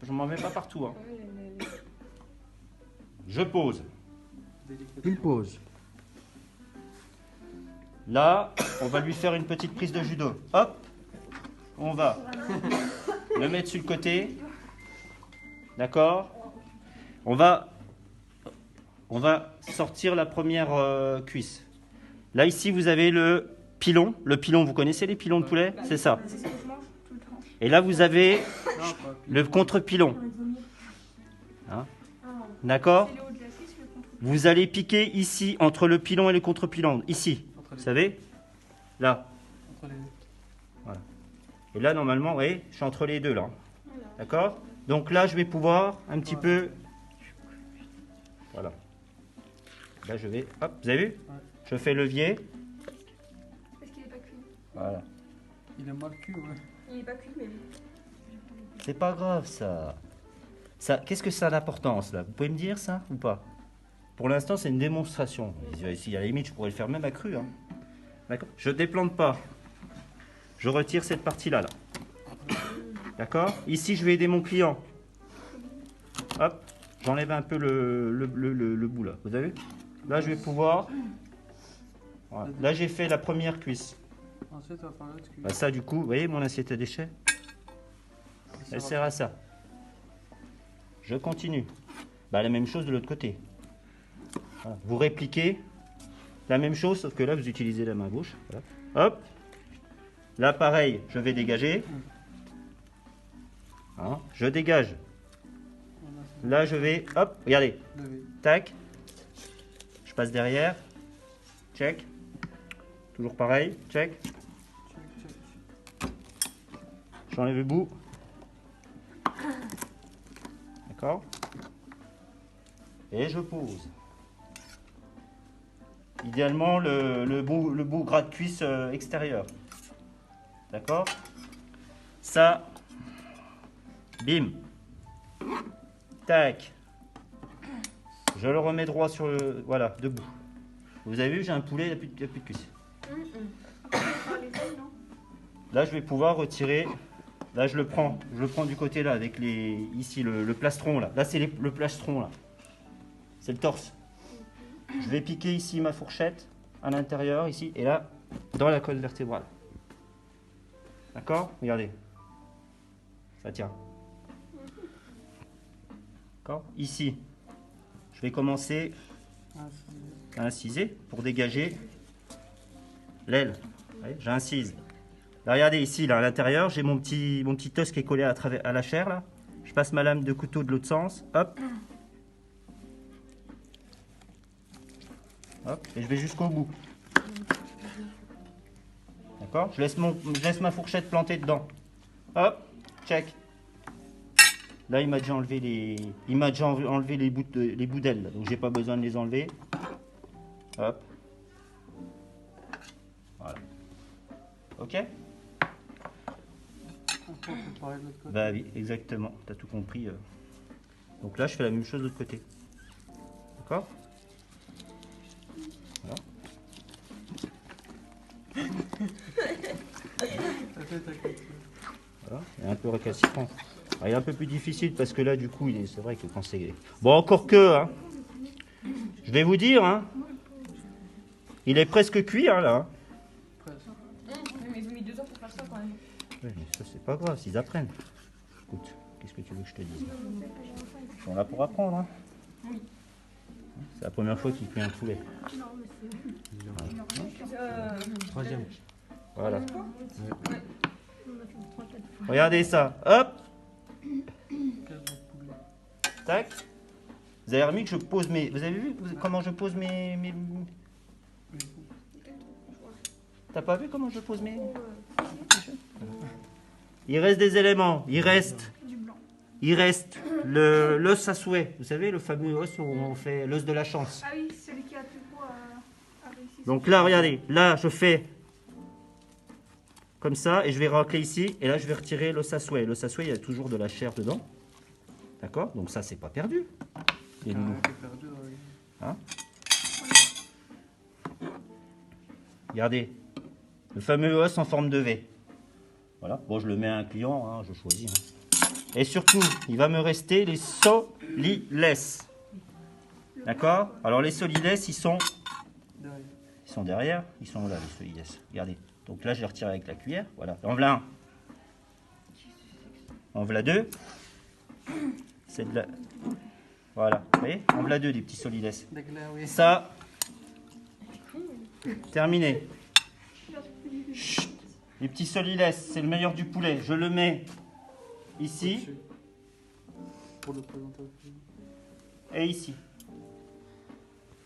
je m'en mets pas partout. Hein. Je pose. Il pose. Là, on va lui faire une petite prise de judo. Hop, on va le mettre sur le côté. D'accord. On va sortir la première cuisse. Là, ici, vous avez le pilon. Le pilon, vous connaissez les pilons de poulet? C'est ça. Et là, vous avez le contre-pilon. Hein? D'accord. Vous allez piquer ici, entre le pilon et le contre-pilon. Ici, vous savez? Là. Voilà. Et là, normalement, vous voyez, je suis entre les deux, là. D'accord? Donc là, je vais pouvoir un petit peu... Voilà. Là, je vais... Hop, vous avez vu? Je fais levier. Parce qu'il n'est pas cuit. Voilà. Il est mal cuit, ouais. Il n'est pas cuit, mais... C'est pas grave, ça. Qu'est-ce que ça a d'importance, là? Vous pouvez me dire ça ou pas? Pour l'instant, c'est une démonstration. Ici, à la limite, je pourrais le faire même à cru. Hein. D'accord? Je ne déplante pas. Je retire cette partie-là. Là. D'accord? Ici, je vais aider mon client. Hop, j'enlève un peu le bout, là. Vous avez vu? Là, je vais pouvoir... Voilà. Là, j'ai fait la première cuisse. Ensuite, on va faire l'autre cuisse. Bah, ça, du coup, vous voyez mon assiette à déchets? Elle sert à ça. Je continue. Bah, la même chose de l'autre côté. Voilà. Vous répliquez la même chose, sauf que là, vous utilisez la main gauche. Voilà. Hop. Là, pareil, je vais dégager. Hein, je dégage. Là, je vais... Hop, regardez. Tac. Je passe derrière. Check. Toujours pareil. Check. J'enlève le bout. D'accord. Et je pose. Idéalement, le bout gras de cuisse extérieur. D'accord. Ça, bim. Tac. Je le remets droit sur le... Voilà, debout. Vous avez vu, j'ai un poulet, il n'y a plus de cuisse. Là, je vais pouvoir retirer... Là, je le prends du côté là, avec les... Ici, le plastron là. Là, c'est le plastron là. C'est le torse. Je vais piquer ici ma fourchette à l'intérieur, ici, et là, dans la colonne vertébrale. D'accord? Regardez. Ça tient. D'accord? Ici, je vais commencer à inciser pour dégager l'aile. J'incise. Là, regardez ici, là, à l'intérieur, j'ai mon petit os qui est collé à la chair. Là. Je passe ma lame de couteau de l'autre sens. Hop. Hop. Et je vais jusqu'au bout. D'accord? Je laisse ma fourchette plantée dedans. Hop. Check. Là, il m'a déjà enlevé les bouts d'ailes. Donc, j'ai pas besoin de les enlever. Hop. Voilà. Ok? Bah oui, exactement. Tu as tout compris. Donc là, je fais la même chose de l'autre côté. D'accord? Voilà. Voilà. Il est un peu récalcitrant. Alors, il est un peu plus difficile parce que là, du coup, c'est vrai que quand c'est... Bon, encore que, hein, je vais vous dire, hein, il est presque cuit, hein, là. Mais ils ont mis 2 ans pour faire ça quand même. Oui, mais ça, c'est pas grave, s'ils apprennent. Écoute, qu'est-ce que tu veux que je te dise? Ils sont là pour apprendre, hein. Oui. C'est la première fois qu'il cuit un poulet. Non, mais c'est... Troisième. Voilà. Regardez ça. Hop. Tac. Vous avez remarqué que je pose mes... Vous avez vu comment je pose mes... T'as pas vu comment je pose mes... Il reste des éléments. Il reste l'os à souhait. Vous savez, le fameux os où on fait l'os de la chance. Ah oui, celui qui a plus gros a réussi. Donc là, regardez. Là, je fais comme ça et je vais racler ici. Et là, je vais retirer l'os à souhait. L'os à souhait, il y a toujours de la chair dedans. D'accord? Donc ça, c'est pas perdu. Les loulous. Hein? Regardez. Le fameux os en forme de V. Voilà. Bon, je le mets à un client, hein, je choisis. Hein. Et surtout, il va me rester les solilès. D'accord? Alors les solilès, ils sont derrière. Ils sont là, les solilès. Regardez. Donc là, je les retire avec la cuillère. Voilà. En voilà un. En voilà deux. C'est de la... Voilà. Vous voyez? En voilà deux, des petits solilès. Ça, terminé. Chut. Les petits solilès, c'est le meilleur du poulet. Je le mets ici Pour le présenter. et ici.